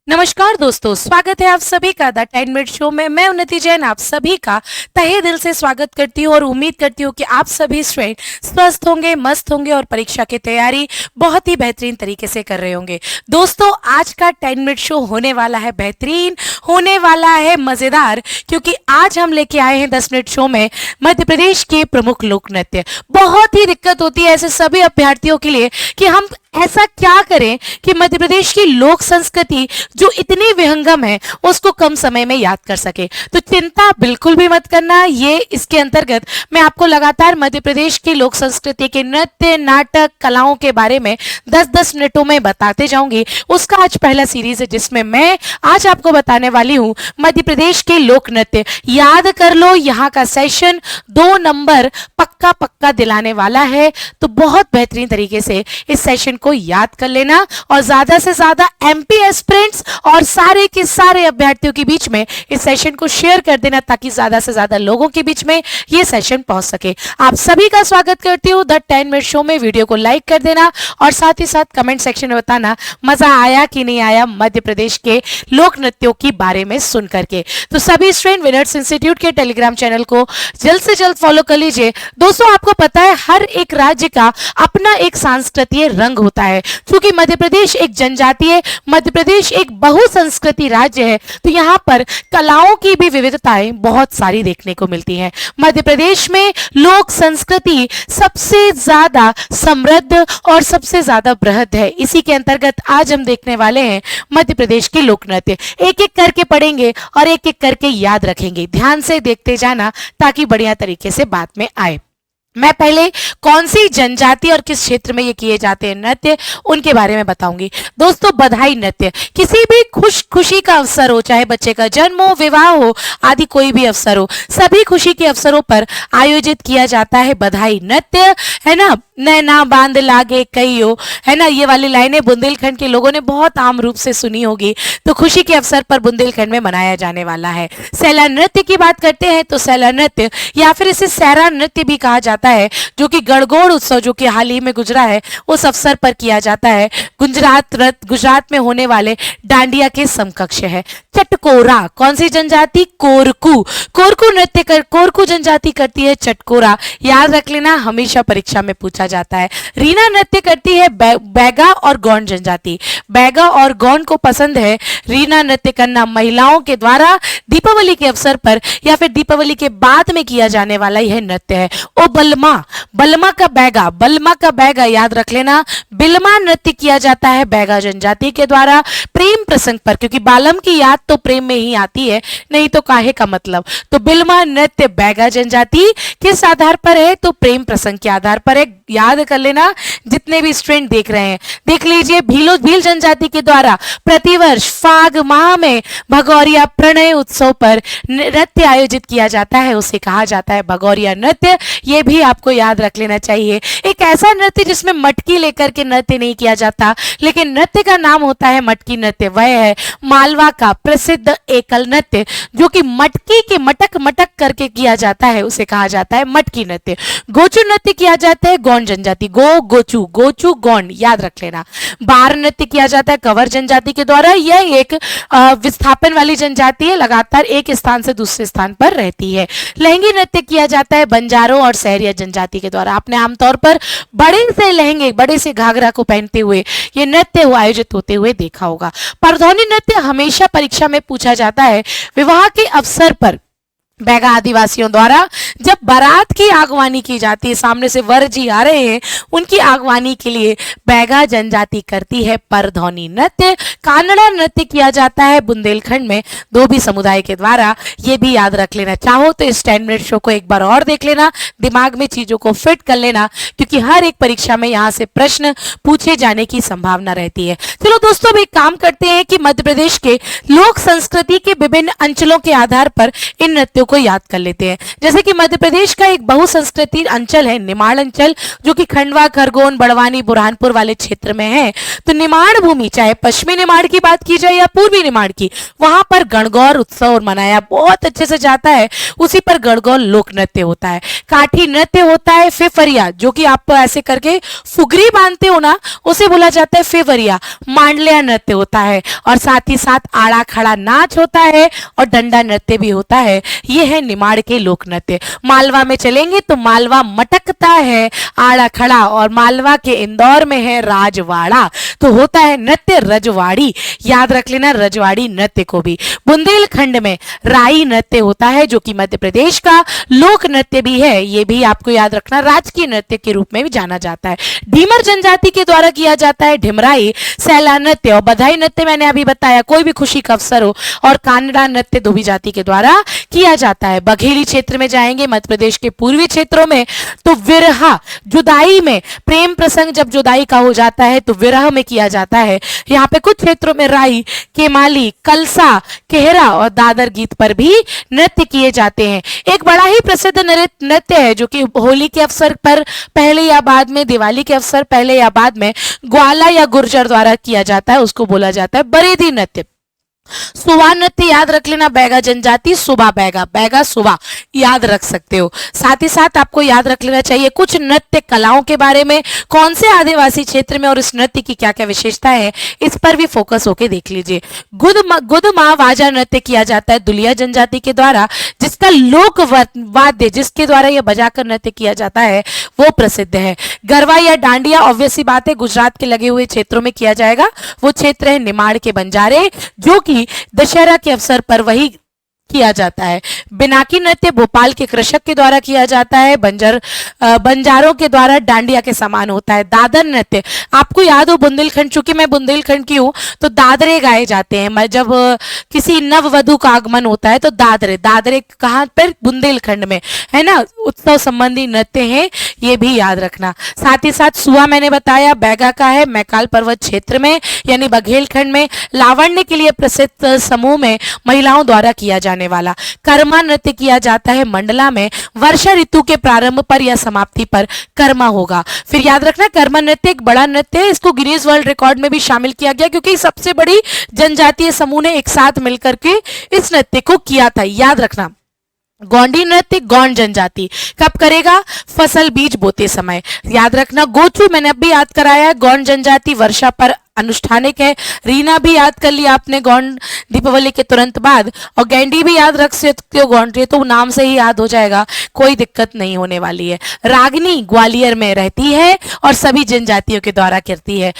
नमस्कार दोस्तों, स्वागत है आप सभी का द 10 मिनट शो में। मैं उन्नति जैन आप सभी का तहे दिल से स्वागत करती हूँ और उम्मीद करती हूँ कि आप सभी स्टूडेंट स्वस्थ होंगे, मस्त होंगे और परीक्षा की तैयारी बहुत ही बेहतरीन तरीके से कर रहे होंगे। दोस्तों, आज का 10 मिनट शो होने वाला है बेहतरीन, होने वाला है मजेदार, क्योंकि आज हम लेके आए हैं 10 मिनट शो में मध्य प्रदेश के प्रमुख लोक नृत्य। बहुत ही दिक्कत होती है ऐसे सभी अभ्यर्थियों के लिए कि हम ऐसा क्या करें कि मध्य प्रदेश की लोक संस्कृति जो इतनी विहंगम है उसको कम समय में याद कर सके। तो चिंता बिल्कुल भी मत करना, ये इसके अंतर्गत मैं आपको लगातार मध्य प्रदेश की लोक संस्कृति के नृत्य, नाटक, कलाओं के बारे में 10-10 मिनटों में बताते जाऊंगी। उसका आज पहला सीरीज है जिसमें मैं आज आपको बताने वाली हूं मध्य प्रदेश के लोक नृत्य। याद कर लो, यहाँ का सेशन 2 नंबर पक्का पक्का दिलाने वाला है, तो बहुत बेहतरीन तरीके से इस सेशन को याद कर लेना और ज्यादा से ज्यादा एमपी एस्पिरेंट्स और सारे के सारे अभ्यर्थियों के बीच में इस सेशन को शेयर कर देना ताकि ज्यादा से ज्यादा लोगों के बीच में ये सेशन पहुंच सके। आप सभी का स्वागत करती हूँ द 10 मिनट शो में। वीडियो को लाइक कर देना और साथ ही साथ कमेंट सेक्शन में बताना मजा आया कि नहीं आया मध्य प्रदेश के लोक नृत्यों के बारे में सुन करके। तो सभी स्टूडेंट विनर्स इंस्टीट्यूट के टेलीग्राम चैनल को जल्द से जल्द फॉलो कर लीजिए। दोस्तों, आपको पता है हर एक राज्य का अपना एक सांस्कृतिक रंग होता है। क्योंकि मध्य प्रदेश एक जनजातीय, मध्य प्रदेश एक बहुसंस्कृति राज्य है, तो यहाँ पर कलाओं की भी विविधताएं बहुत सारी देखने को मिलती हैं। मध्य प्रदेश में लोक संस्कृति सबसे ज्यादा समृद्ध और सबसे ज्यादा बृहद है। इसी के अंतर्गत आज हम देखने वाले हैं मध्य प्रदेश के लोक नृत्य। एक एक करके पढ़ेंगे और एक एक करके याद रखेंगे। ध्यान से देखते जाना ताकि बढ़िया तरीके से बात में आए। मैं पहले कौन सी जनजाति और किस क्षेत्र में ये किए जाते हैं नृत्य, उनके बारे में बताऊंगी। दोस्तों, बधाई नृत्य किसी भी खुशी का अवसर हो, चाहे बच्चे का जन्म हो, विवाह हो, आदि कोई भी अवसर हो, सभी खुशी के अवसरों पर आयोजित किया जाता है बधाई नृत्य, है ना। नैना बांध लागे कईयो, है ना, ये वाली लाइनें बुंदेलखंड के लोगों ने बहुत आम रूप से सुनी होगी। तो खुशी के अवसर पर बुंदेलखंड में मनाया जाने वाला है। सैला नृत्य की बात करते हैं तो सैला नृत्य या फिर इसे सैरा नृत्य भी कहा जाता है, जो कि गणगौर उत्सव जो कि हाल ही में गुजरा है उस अवसर पर किया जाता है। गुजरात में होने वाले डांडिया के समकक्ष है। चटकोरा कौन सी जनजाति? कोरकू। कोरकू जनजाति करती है चटकोरा। याद रख लेना, हमेशा परीक्षा में पूछा जाता है। रीना नृत्य करती है बैगा और गौंड जनजाति। बैगा और गौंड को पसंद है रीना नृत्य करना। महिलाओं के द्वारा दीपावली के अवसर पर या फिर दीपावली के बाद में किया जाने वाला यह नृत्य है। ओ बलमा का बैगा याद रख लेना। बिलमा नृत्य किया जाता है बैगा जनजाति के द्वारा प्रेम प्रसंग पर, क्योंकि बालम की याद तो प्रेम में ही आती है, नहीं तो काहे का मतलब। तो बिलमा नृत्य बैगा जनजाति किस आधार पर है? तो प्रेम प्रसंग के आधार पर है। याद कर लेना, जितने भी स्टूडेंट देख रहे हैं देख लीजिए। भील जनजाति के द्वारा प्रतिवर्ष फाग माह में भगौरिया प्रणय उत्सव पर नृत्य आयोजित किया जाता है, उसे कहा जाता है भगौरिया नृत्य। ये भी आपको याद रख लेना चाहिए। एक ऐसा नृत्य जिसमें मटकी लेकर के नृत्य नहीं किया जाता, लेकिन नृत्य का नाम होता है मटकी नृत्य। वह है मालवा का प्रसिद्ध एकल नृत्य, जो कि मटकी के मटक करके किया जाता है, उसे कहा जाता है मटकी नृत्य। गोचू नृत्य किया जाता है गौंड जनजाति। गोचू गौंड याद रख लेना। बार नृत्य किया जाता है कंवर जनजाति के द्वारा। यह एक विस्थापन वाली जनजाति है, लगातार एक स्थान से दूसरे स्थान पर रहती है। लहंगी नृत्य किया जाता है बंजारों और सहरिया जनजाति के द्वारा। आपने आमतौर पर बड़े से लहंगे, बड़े से घाघरा को पहनते हुए ये नृत्य आयोजित होते हुए देखा होगा। परधौनी नृत्य हमेशा परीक्षा में पूछा जाता है। विवाह के अवसर पर बैगा आदिवासियों द्वारा जब बारात की आगवानी की जाती है, सामने से वर जी आ रहे हैं, उनकी आगवानी के लिए बैगा जनजाति करती है परधौनी नृत्य। कानड़ा नृत्य किया जाता है बुंदेलखंड में धोबी समुदाय के द्वारा। ये भी याद रख लेना। चाहो तो इस 10 मिनट शो को एक बार और देख लेना, दिमाग में चीजों को फिट कर लेना, क्योंकि हर एक परीक्षा में यहाँ से प्रश्न पूछे जाने की संभावना रहती है। चलो दोस्तों, अब एक काम करते हैं कि मध्य प्रदेश के लोक संस्कृति के विभिन्न अंचलों के आधार पर इन नृत्यों को याद कर लेते हैं। जैसे कि मध्य प्रदेश का एक बहुसंस्कृति अंचल है निमाड़ अंचल, जो कि खंडवा, खरगोन, बड़वानी, बुरहानपुर वाले क्षेत्र में है। तो निमाड़ भूमि, चाहे पश्चिमी निमाड़ की बात की जाए या पूर्वी निमाड़ की, वहां पर गणगौर उत्सव मनाया बहुत अच्छे से जाता है। उसी पर गणगौर लोक नृत्य होता है, काठी नृत्य होता है, फेफरिया, जो कि आप ऐसे करके फुगरी बांधते हो ना, उसे बोला जाता है फेफरिया। मांडलिया नृत्य होता है और साथ ही साथ आड़ा खड़ा नाच होता है और डंडा नृत्य भी होता है। ये है निमाड़ के लोक नृत्य। मालवा में चलेंगे तो मालवा मटकता है, आड़ा खड़ा, और मालवा के इंदौर में है राजवाड़ा, तो होता है नृत्य रजवाड़ी। याद रख लेना रजवाड़ी नृत्य को भी। बुंदेलखंड में राई नृत्य होता है, जो कि मध्य प्रदेश का लोक नृत्य भी है। ये भी आपको याद रखना राजकीय नृत्य के रूप में भी जाना जाता है। डीमर जनजाति के द्वारा किया जाता है ढिमराई, सैला नृत्य और बधाई नृत्य मैंने अभी बताया, कोई भी खुशी का अवसर हो, और कानड़ा नृत्य धोबी जाति के द्वारा किया जाता है। बघेली क्षेत्र में जाएंगे मध्य प्रदेश के पूर्वी क्षेत्रों में, तो विरहा, जुदाई में प्रेम प्रसंग जब जुदाई का हो जाता है तो विरह में किया जाता है। यहाँ पे कुछ क्षेत्रों में राई, केमाली, कलसा, केहरा और दादर गीत पर भी नृत्य किए जाते हैं। एक बड़ा ही प्रसिद्ध नृत्य है जो कि होली के अवसर पर पहले या बाद में, दिवाली के अवसर पहले या बाद में ग्वाला या गुर्जर द्वारा किया जाता है, उसको बोला जाता है बरेदी नृत्य। सुबह नृत्य याद रख लेना, बैगा जनजाति, सुबह बैगा, बैगा सुबह याद रख सकते हो। साथ ही साथ आपको याद रख लेना चाहिए कुछ नृत्य कलाओं के बारे में, कौन से आदिवासी क्षेत्र में और इस नृत्य की क्या क्या विशेषता है, इस पर भी फोकस होके देख लीजिए। गुदमा वाजा नृत्य किया जाता है दुलिया जनजाति के द्वारा, जिसका लोक वाद्य जिसके द्वारा यह बजाकर नृत्य किया जाता है वो प्रसिद्ध है। गरबा या डांडिया ऑब्वियसली बात है गुजरात के लगे हुए क्षेत्रों में किया जाएगा, वो क्षेत्र है निमाड़ के बंजारे, जो कि दशहरा के अवसर पर वही किया जाता है। बिनाकी नृत्य भोपाल के कृषक के द्वारा किया जाता है, बंजारों के द्वारा डांडिया के समान होता है। दादर नृत्य आपको याद हो, बुंदेलखंड, चूंकि मैं बुंदेलखंड की हूँ तो दादरे गाए जाते हैं। जब किसी नववधु का आगमन होता है तो दादरे, दादरे कहाँ पर, बुंदेलखंड में है ना, उत्सव संबंधी नृत्य है, ये भी याद रखना। साथ ही साथ सुहा मैंने बताया बैगा का है, मैकाल पर्वत क्षेत्र में यानी बघेलखंड में। लावण्य के लिए प्रसिद्ध समूह में महिलाओं द्वारा किया जाने वाला। कर्मा नृत्य किया जाता है मंडला में, वर्षा ऋतु के प्रारंभ पर या समाप्ति पर कर्मा होगा। फिर याद रखना कर्मा नृत्य एक बड़ा नृत्य है, इसको गिनीज वर्ल्ड रिकॉर्ड में भी शामिल किया गया क्योंकि सबसे बड़ी जनजातीय समूह ने एक साथ मिलकर के इस नृत्य को किया था। याद रखना गोंडी नृत्य गौंड जनजाति कब करेगा, फसल बीज बोते समय। याद रखना गोचू मैंने अभी याद कराया है, गौंड जनजाति वर्षा पर अनुष्ठानिक है। रीना भी याद कर लिया आपने गौंड दीपावली के तुरंत बाद, और गैंडी भी याद रख सकते हो, गौंड तो नाम से ही याद हो जाएगा, कोई दिक्कत नहीं होने वाली है। रागनी ग्वालियर में रहती है और सभी जनजातियों के द्वारा करती है।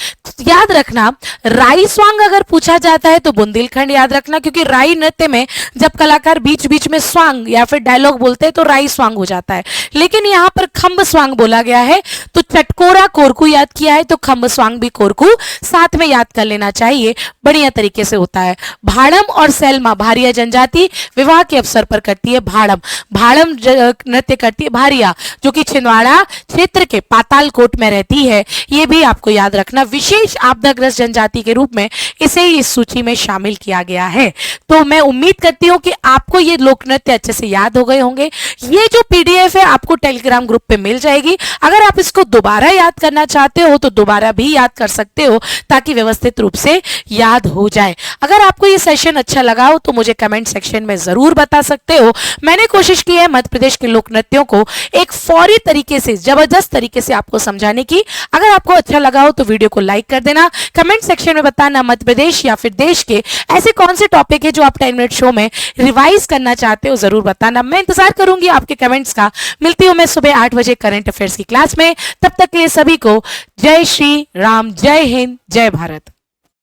याद रखना राई स्वांग अगर पूछा जाता है तो बुंदेलखंड याद रखना, क्योंकि राई नृत्य में जब कलाकार बीच बीच में स्वांग या फिर डायलॉग बोलते हैं तो राई स्वांग हो जाता है, लेकिन यहाँ पर खम्ब स्वांग बोला गया है। तो चटकोरा कोरकू याद किया है तो खम्ब स्वांग भी कोरकू साथ में याद कर लेना चाहिए, बढ़िया तरीके से होता है। भाड़म और सैलमा भारिया जनजाति विवाह के अवसर पर करती है भाड़म, भाड़म नृत्य करती है भारिया, जो कि छिंदवाड़ा क्षेत्र के पातालकोट में रहती है। ये भी आपको याद रखना, विशेष आपदाग्रस्त जनजाति के रूप में इसे इस सूची में शामिल किया गया है। तो मैं उम्मीद करती हूँ कि आपको ये लोक नृत्य अच्छे से याद हो गए होंगे। ये जो पीडीएफ है आपको टेलीग्राम ग्रुप पे मिल जाएगी, अगर आप इसको दोबारा याद करना चाहते हो तो दोबारा भी याद कर सकते हो ताकि व्यवस्थित रूप से याद हो जाए। अगर आपको ये सेशन अच्छा लगा हो तो मुझे कमेंट सेक्शन में जरूर बता सकते हो। मैंने कोशिश की है मध्य प्रदेश के लोक नृत्यों को एक फौरी तरीके से, जबरदस्त तरीके से आपको समझाने की। अगर आपको अच्छा लगा हो तो वीडियो को लाइक कर देना, कमेंट सेक्शन में बताना मध्य प्रदेश या फिर देश के ऐसे कौन से टॉपिक है जो आप 10 मिनट शो में रिवाइज करना चाहते हो, जरूर बताना। मैं इंतजार करूंगी आपके कमेंट्स का। मिलती हूं मैं सुबह 8 बजे करंट अफेयर्स की क्लास में। तब तक के लिए सभी को जय श्री राम, जय हिंद, जय भारत।